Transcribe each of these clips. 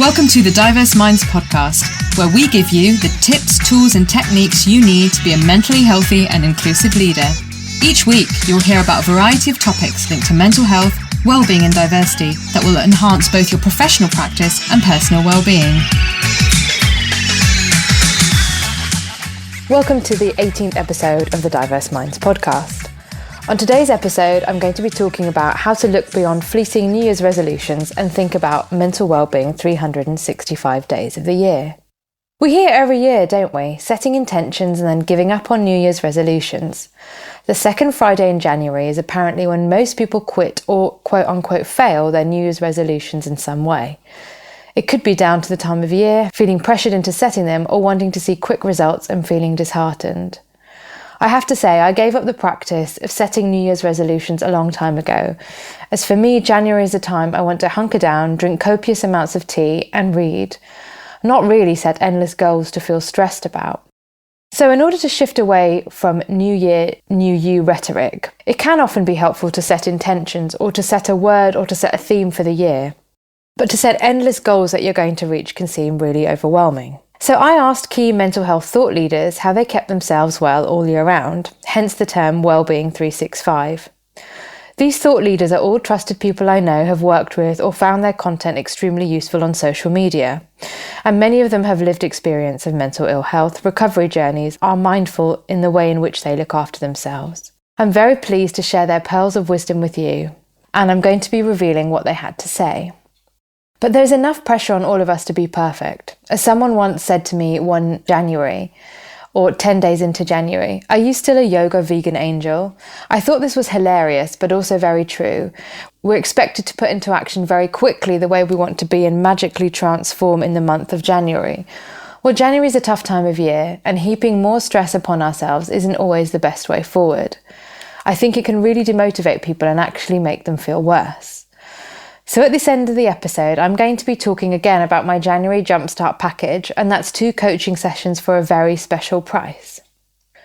Welcome to the Diverse Minds podcast, where we give you the tips, tools and techniques you need to be a mentally healthy and inclusive leader. Each week, you'll hear about a variety of topics linked to mental health, wellbeing and diversity that will enhance both your professional practice and personal wellbeing. Welcome to the 18th episode of the Diverse Minds podcast. On today's episode, I'm going to be talking about how to look beyond fleeting New Year's resolutions and think about mental well-being 365 days of the year. We hear every year, don't we? Setting intentions and then giving up on New Year's resolutions. The second Friday in January is apparently when most people quit or quote-unquote fail their New Year's resolutions in some way. It could be down to the time of year, feeling pressured into setting them, or wanting to see quick results and feeling disheartened. I have to say, I gave up the practice of setting New Year's resolutions a long time ago, as for me, January is a time I want to hunker down, drink copious amounts of tea and read, not really set endless goals to feel stressed about. So in order to shift away from New Year, New You rhetoric, it can often be helpful to set intentions or to set a word or to set a theme for the year. But to set endless goals that you're going to reach can seem really overwhelming. So I asked key mental health thought leaders how they kept themselves well all year round, hence the term wellbeing 365. These thought leaders are all trusted people I know, have worked with or found their content extremely useful on social media. And many of them have lived experience of mental ill health, recovery journeys, are mindful in the way in which they look after themselves. I'm very pleased to share their pearls of wisdom with you, and I'm going to be revealing what they had to say. But there's enough pressure on all of us to be perfect. As someone once said to me one January, or 10 days into January, "Are you still a yoga vegan angel?" I thought this was hilarious, but also very true. We're expected to put into action very quickly the way we want to be and magically transform in the month of January. Well, January is a tough time of year, and heaping more stress upon ourselves isn't always the best way forward. I think it can really demotivate people and actually make them feel worse. So at this end of the episode, I'm going to be talking again about my January Jumpstart package, and that's 2 coaching sessions for a very special price.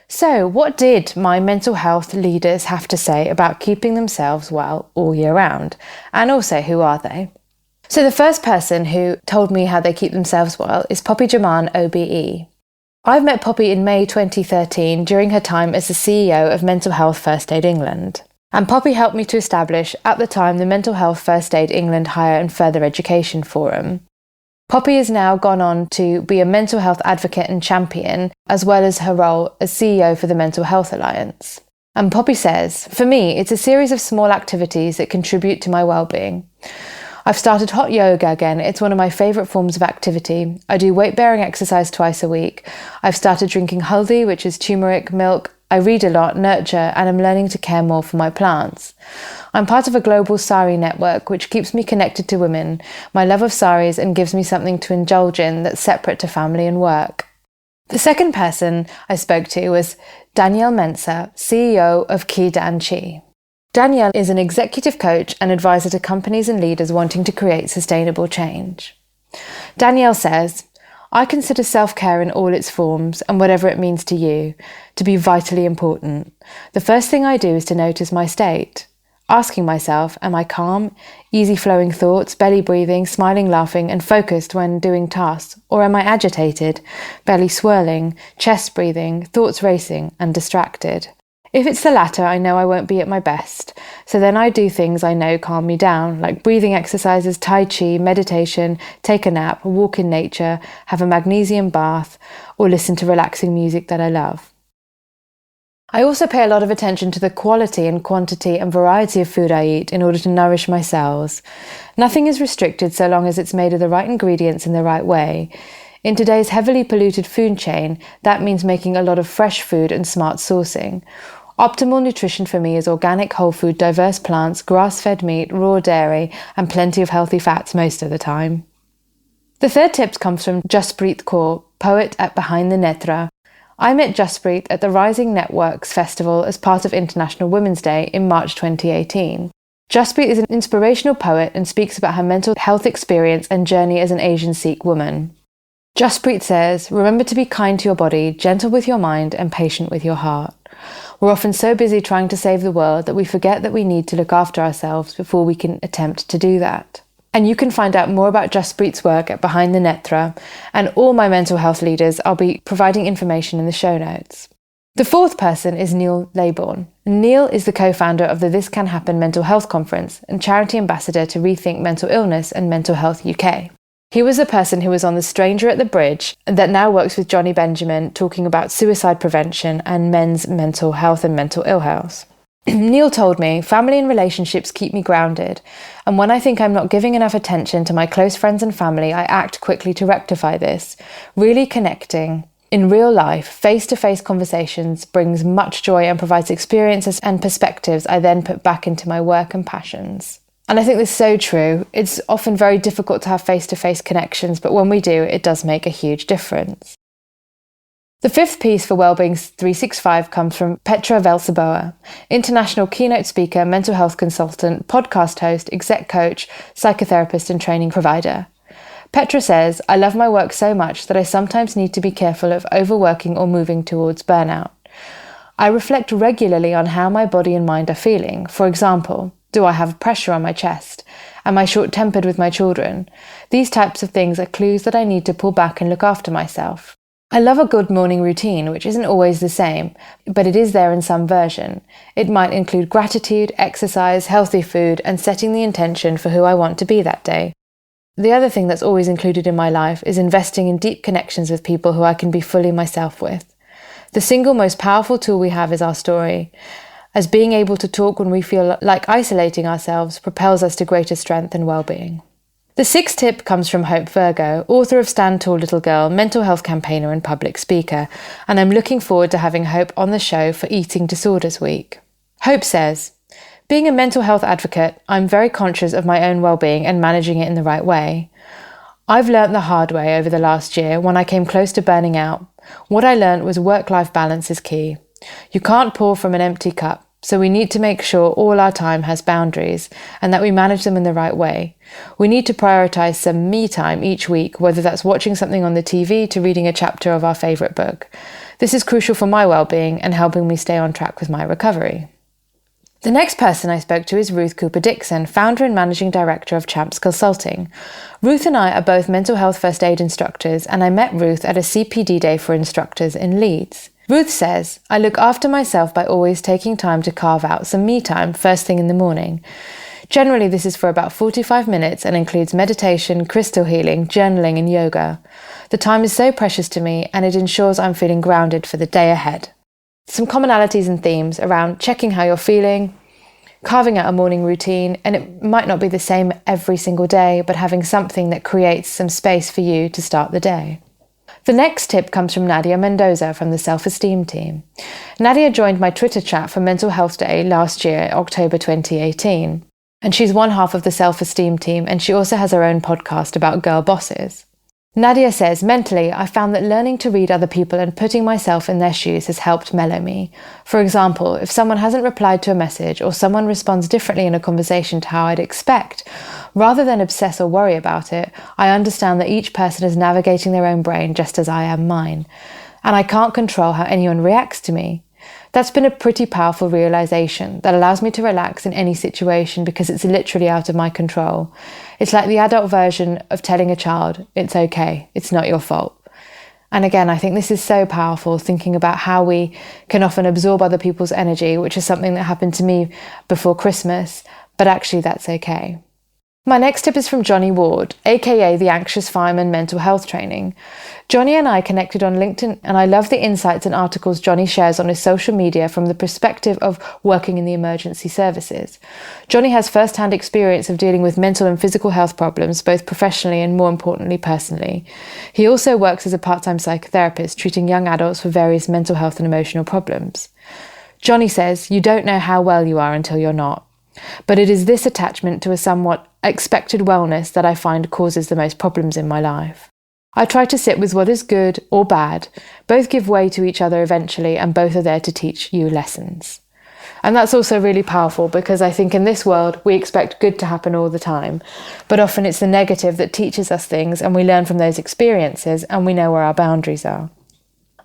So what did my mental health leaders have to say about keeping themselves well all year round? And also, who are they? So the first person who told me how they keep themselves well is Poppy Jaman, OBE. I've met Poppy in May 2013 during her time as the CEO of Mental Health First Aid England. And Poppy helped me to establish, at the time, the Mental Health First Aid England Higher and Further Education Forum. Poppy has now gone on to be a mental health advocate and champion, as well as her role as CEO for the Mental Health Alliance. And Poppy says, "For me, it's a series of small activities that contribute to my well-being. I've started hot yoga again. It's one of my favourite forms of activity. I do weight-bearing exercise twice a week. I've started drinking haldi, which is turmeric milk. I read a lot, nurture, and I'm learning to care more for my plants. I'm part of a global sari network, which keeps me connected to women, my love of saris, and gives me something to indulge in that's separate to family and work." The second person I spoke to was Danielle Mensah, CEO of Ki Dan Chi. Danielle is an executive coach and advisor to companies and leaders wanting to create sustainable change. Danielle says, "I consider self-care in all its forms, and whatever it means to you, to be vitally important. The first thing I do is to notice my state, asking myself, am I calm, easy-flowing thoughts, belly breathing, smiling, laughing, and focused when doing tasks, or am I agitated, belly swirling, chest breathing, thoughts racing, and distracted? If it's the latter, I know I won't be at my best, so then I do things I know calm me down, like breathing exercises, tai chi, meditation, take a nap, walk in nature, have a magnesium bath, or listen to relaxing music that I love. I also pay a lot of attention to the quality and quantity and variety of food I eat in order to nourish my cells. Nothing is restricted so long as it's made of the right ingredients in the right way. In today's heavily polluted food chain, that means making a lot of fresh food and smart sourcing. Optimal nutrition for me is organic, whole food, diverse plants, grass-fed meat, raw dairy, and plenty of healthy fats most of the time." The third tip comes from Jaspreet Kaur, poet at Behind the Netra. I met Jaspreet at the Rising Networks Festival as part of International Women's Day in March 2018. Jaspreet is an inspirational poet and speaks about her mental health experience and journey as an Asian Sikh woman. Jaspreet says, "Remember to be kind to your body, gentle with your mind, and patient with your heart. We're often so busy trying to save the world that we forget that we need to look after ourselves before we can attempt to do that." And you can find out more about Jaspreet's work at Behind the Netra, and all my mental health leaders. I'll be providing information in the show notes. The fourth person is Neil Laybourne. Neil is the co-founder of the This Can Happen Mental Health Conference and charity ambassador to Rethink Mental Illness and Mental Health UK. He was the person who was on The Stranger at the Bridge that now works with Johnny Benjamin talking about suicide prevention and men's mental health and mental ill health. Neil told me, family and relationships keep me grounded, and when I think I'm not giving enough attention to my close friends and family, I act quickly to rectify this. Really connecting in real life, face-to-face conversations brings much joy and provides experiences and perspectives I then put back into my work and passions. And I think this is so true. It's often very difficult to have face-to-face connections, but when we do, it does make a huge difference. The fifth piece for Wellbeing 365 comes from Petra Velsaboa, international keynote speaker, mental health consultant, podcast host, exec coach, psychotherapist and training provider. Petra says, I love my work so much that I sometimes need to be careful of overworking or moving towards burnout. I reflect regularly on how my body and mind are feeling. For example, do I have pressure on my chest? Am I short-tempered with my children? These types of things are clues that I need to pull back and look after myself. I love a good morning routine, which isn't always the same, but it is there in some version. It might include gratitude, exercise, healthy food, and setting the intention for who I want to be that day. The other thing that's always included in my life is investing in deep connections with people who I can be fully myself with. The single most powerful tool we have is our story, as being able to talk when we feel like isolating ourselves propels us to greater strength and well-being. The sixth tip comes from Hope Virgo, author of Stand Tall Little Girl, mental health campaigner and public speaker, and I'm looking forward to having Hope on the show for Eating Disorders Week. Hope says, being a mental health advocate, I'm very conscious of my own well-being and managing it in the right way. I've learnt the hard way over the last year when I came close to burning out. What I learnt was work-life balance is key. You can't pour from an empty cup. So we need to make sure all our time has boundaries and that we manage them in the right way. We need to prioritise some me time each week, whether that's watching something on the TV to reading a chapter of our favourite book. This is crucial for my well-being and helping me stay on track with my recovery. The next person I spoke to is Ruth Cooper-Dixon, founder and managing director of Champs Consulting. Ruth and I are both mental health first aid instructors, and I met Ruth at a CPD day for instructors in Leeds. Ruth says, I look after myself by always taking time to carve out some me time first thing in the morning. Generally, this is for about 45 minutes and includes meditation, crystal healing, journaling and yoga. The time is so precious to me and it ensures I'm feeling grounded for the day ahead. Some commonalities and themes around checking how you're feeling, carving out a morning routine, and it might not be the same every single day, but having something that creates some space for you to start the day. The next tip comes from Nadia Mendoza from the Self-Esteem team. Nadia joined my Twitter chat for Mental Health Day last year, October 2018. And she's one half of the Self-Esteem team, and she also has her own podcast about girl bosses. Nadia says, mentally, I found that learning to read other people and putting myself in their shoes has helped mellow me. For example, if someone hasn't replied to a message or someone responds differently in a conversation to how I'd expect, rather than obsess or worry about it, I understand that each person is navigating their own brain just as I am mine. And I can't control how anyone reacts to me. That's been a pretty powerful realization that allows me to relax in any situation because it's literally out of my control. It's like the adult version of telling a child, it's okay, it's not your fault. And again, I think this is so powerful, thinking about how we can often absorb other people's energy, which is something that happened to me before Christmas, but actually that's okay. My next tip is from Johnny Ward, aka the Anxious Fireman Mental Health Training. Johnny and I connected on LinkedIn, and I love the insights and articles Johnny shares on his social media from the perspective of working in the emergency services. Johnny has first-hand experience of dealing with mental and physical health problems, both professionally and more importantly personally. He also works as a part-time psychotherapist, treating young adults for various mental health and emotional problems. Johnny says, you don't know how well you are until you're not. But it is this attachment to a somewhat expected wellness that I find causes the most problems in my life. I try to sit with what is good or bad. Both give way to each other eventually, and both are there to teach you lessons. And that's also really powerful because I think in this world we expect good to happen all the time, but often it's the negative that teaches us things and we learn from those experiences and we know where our boundaries are.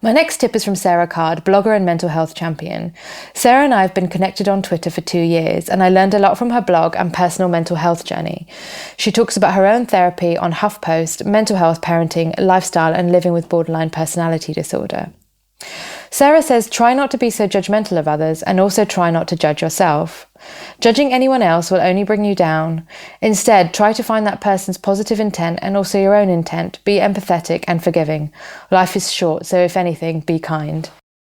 My next tip is from Sarah Card, blogger and mental health champion. Sarah and I have been connected on Twitter for 2 years, and I learned a lot from her blog and personal mental health journey. She talks about her own therapy on HuffPost, mental health, parenting, lifestyle, and living with borderline personality disorder. Sarah says, try not to be so judgmental of others, and also try not to judge yourself. Judging anyone else will only bring you down. Instead, try to find that person's positive intent and also your own intent. Be empathetic and forgiving. Life is short, so if anything, be kind.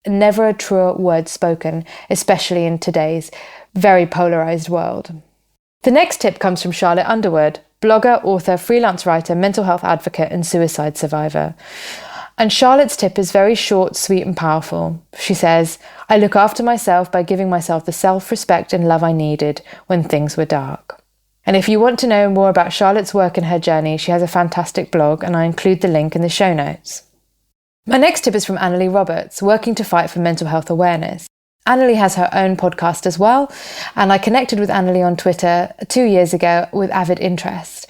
Never a truer word spoken, especially in today's very polarised world. The next tip comes from Charlotte Underwood, blogger, author, freelance writer, mental health advocate and suicide survivor. And Charlotte's tip is very short, sweet and powerful. She says, I look after myself by giving myself the self-respect and love I needed when things were dark. And if you want to know more about Charlotte's work and her journey, she has a fantastic blog and I include the link in the show notes. My next tip is from Annalie Roberts, working to fight for mental health awareness. Annalie has her own podcast as well, and I connected with Annalie on Twitter 2 years ago with avid interest.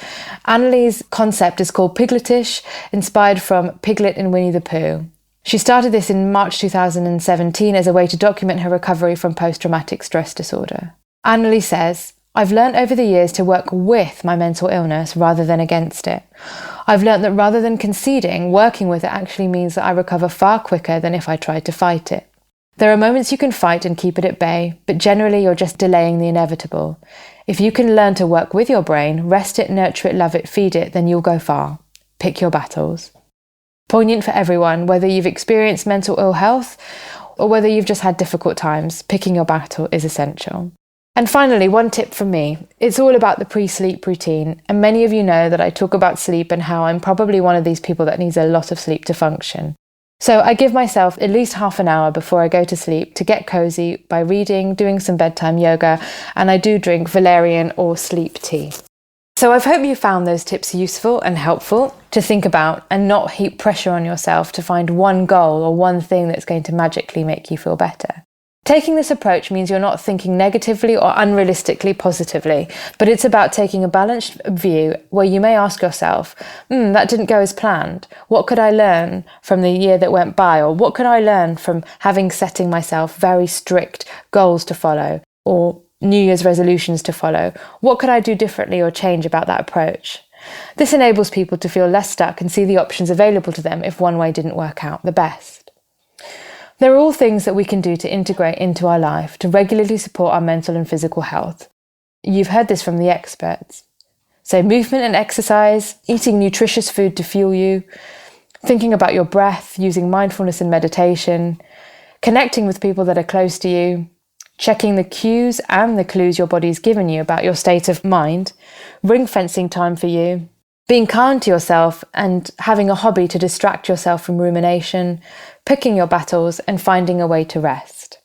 Annalie's concept is called Pigletish, inspired from Piglet in Winnie the Pooh. She started this in March 2017 as a way to document her recovery from post-traumatic stress disorder. Annalie says, I've learned over the years to work with my mental illness rather than against it. I've learned that rather than conceding, working with it actually means that I recover far quicker than if I tried to fight it. There are moments you can fight and keep it at bay, but generally you're just delaying the inevitable. If you can learn to work with your brain, rest it, nurture it, love it, feed it, then you'll go far. Pick your battles. Poignant for everyone, whether you've experienced mental ill health or whether you've just had difficult times, picking your battle is essential. And finally, one tip from me. It's all about the pre-sleep routine, and many of you know that I talk about sleep and how I'm probably one of these people that needs a lot of sleep to function. So I give myself at least half an hour before I go to sleep to get cozy by reading, doing some bedtime yoga, and I do drink valerian or sleep tea. So I hope you found those tips useful and helpful to think about and not heap pressure on yourself to find one goal or one thing that's going to magically make you feel better. Taking this approach means you're not thinking negatively or unrealistically positively, but it's about taking a balanced view where you may ask yourself, that didn't go as planned. What could I learn from the year that went by? Or what could I learn from setting myself very strict goals to follow or New Year's resolutions to follow? What could I do differently or change about that approach? This enables people to feel less stuck and see the options available to them if one way didn't work out the best. They're all things that we can do to integrate into our life to regularly support our mental and physical health. You've heard this from the experts. So movement and exercise, eating nutritious food to fuel you, thinking about your breath, using mindfulness and meditation, connecting with people that are close to you, checking the cues and the clues your body's given you about your state of mind, ring fencing time for you, being kind to yourself and having a hobby to distract yourself from rumination, picking your battles and finding a way to rest.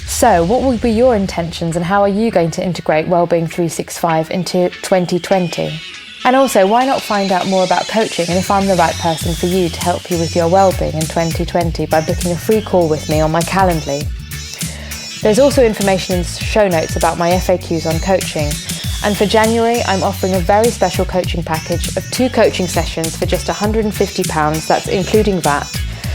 So, what will be your intentions and how are you going to integrate Wellbeing 365 into 2020? And also, why not find out more about coaching and if I'm the right person for you to help you with your wellbeing in 2020 by booking a free call with me on my Calendly. There's also information in the show notes about my FAQs on coaching. And for January, I'm offering a very special coaching package of 2 coaching sessions for just £150, that's including VAT.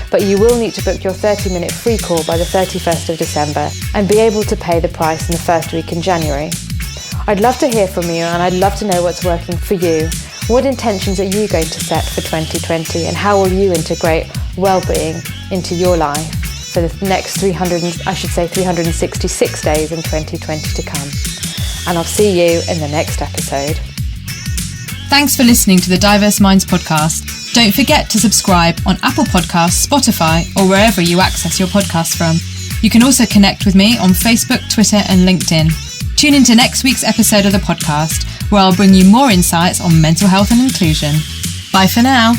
But you will need to book your 30-minute free call by the 31st of December and be able to pay the price in the first week in January. I'd love to hear from you and I'd love to know what's working for you. What intentions are you going to set for 2020 and how will you integrate well-being into your life for the next 366 days in 2020 to come? And I'll see you in the next episode. Thanks for listening to the Diverse Minds podcast. Don't forget to subscribe on Apple Podcasts, Spotify, or wherever you access your podcasts from. You can also connect with me on Facebook, Twitter, and LinkedIn. Tune into next week's episode of the podcast, where I'll bring you more insights on mental health and inclusion. Bye for now.